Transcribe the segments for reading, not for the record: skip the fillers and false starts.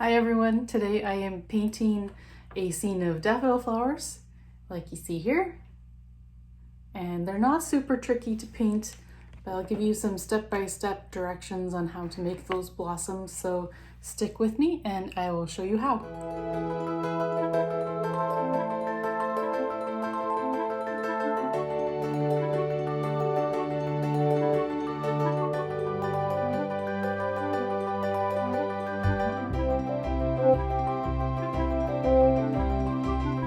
Hi everyone, today I am painting a scene of daffodil flowers like you see here, and they're not super tricky to paint, but I'll give you some step-by-step directions on how to make those blossoms, so stick with me and I will show you how.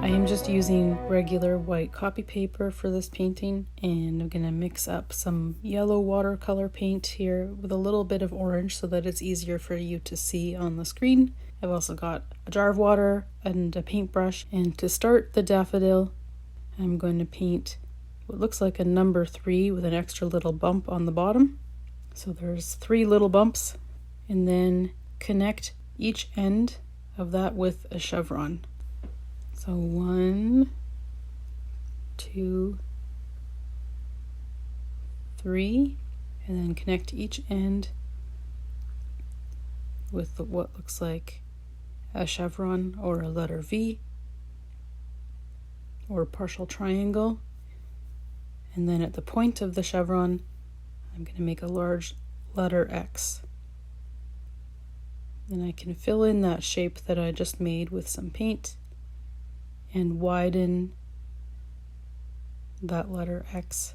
I am just using regular white copy paper for this painting, and I'm going to mix up some yellow watercolor paint here with a little bit of orange so that it's easier for you to see on the screen. I've also got a jar of water and a paintbrush, and to start the daffodil, I'm going to paint what looks like a number 3 with an extra little bump on the bottom. So there's 3 little bumps, and then connect each end of that with a chevron. So 1, 2, 3, and then connect each end with what looks like a chevron or a letter V or a partial triangle. And then at the point of the chevron, I'm going to make a large letter X. Then I can fill in that shape that I just made with some paint and widen that letter X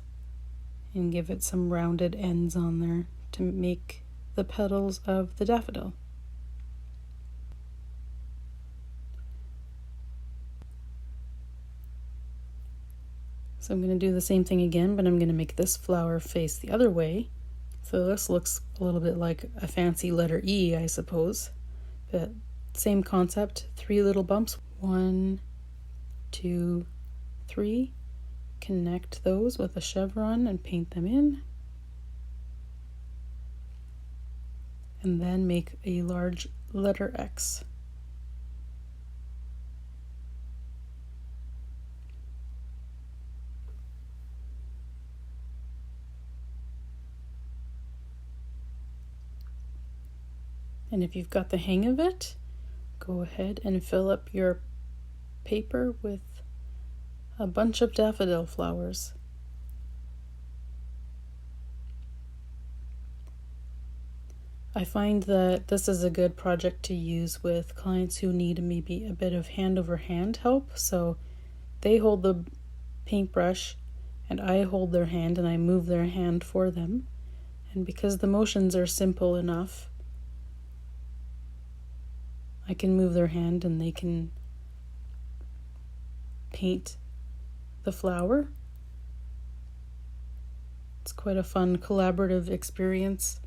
and give it some rounded ends on there to make the petals of the daffodil. So I'm going to do the same thing again, but I'm going to make this flower face the other way. So this looks a little bit like a fancy letter E, I suppose. But same concept, 3 little bumps. 1, 2, 3. Connect those with a chevron and paint them in. And then make a large letter X. And if you've got the hang of it, go ahead and fill up your paper with a bunch of daffodil flowers. I find that this is a good project to use with clients who need maybe a bit of hand-over-hand help. So they hold the paintbrush and I hold their hand and I move their hand for them. And because the motions are simple enough, I can move their hand and they can paint the flower. It's quite a fun collaborative experience,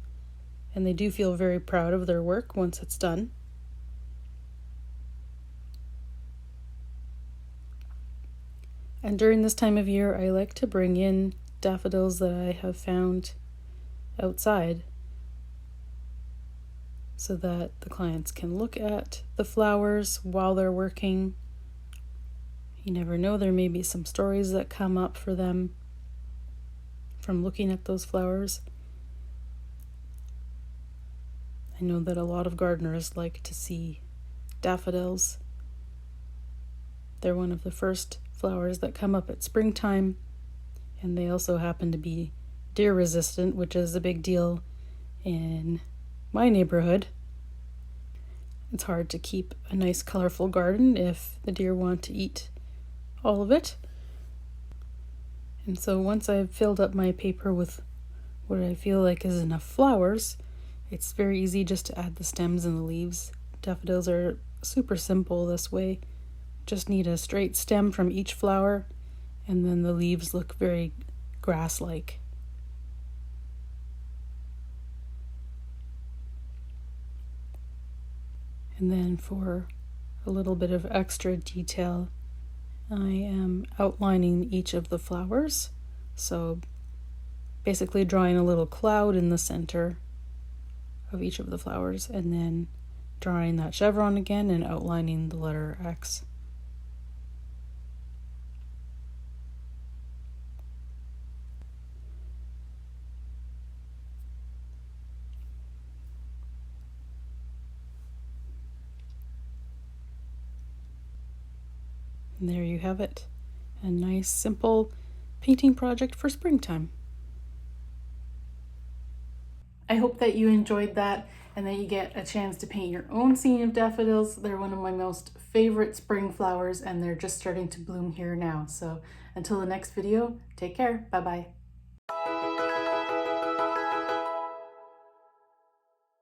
and they do feel very proud of their work once it's done. And during this time of year, I like to bring in daffodils that I have found outside so that the clients can look at the flowers while they're working. You never know, there may be some stories that come up for them from looking at those flowers. I know that a lot of gardeners like to see daffodils. They're one of the first flowers that come up at springtime, and they also happen to be deer resistant, which is a big deal in my neighborhood. It's hard to keep a nice colorful garden if the deer want to eat all of it. And so once I've filled up my paper with what I feel like is enough flowers, it's very easy just to add the stems and the leaves. Daffodils are super simple this way. Just need a straight stem from each flower, and then the leaves look very grass-like. And then for a little bit of extra detail, I am outlining each of the flowers. So basically drawing a little cloud in the center of each of the flowers, and then drawing that chevron again and outlining the letter X. And there you have it. A nice, simple painting project for springtime. I hope that you enjoyed that and that you get a chance to paint your own scene of daffodils. They're one of my most favorite spring flowers, and they're just starting to bloom here now. So until the next video, take care. Bye-bye.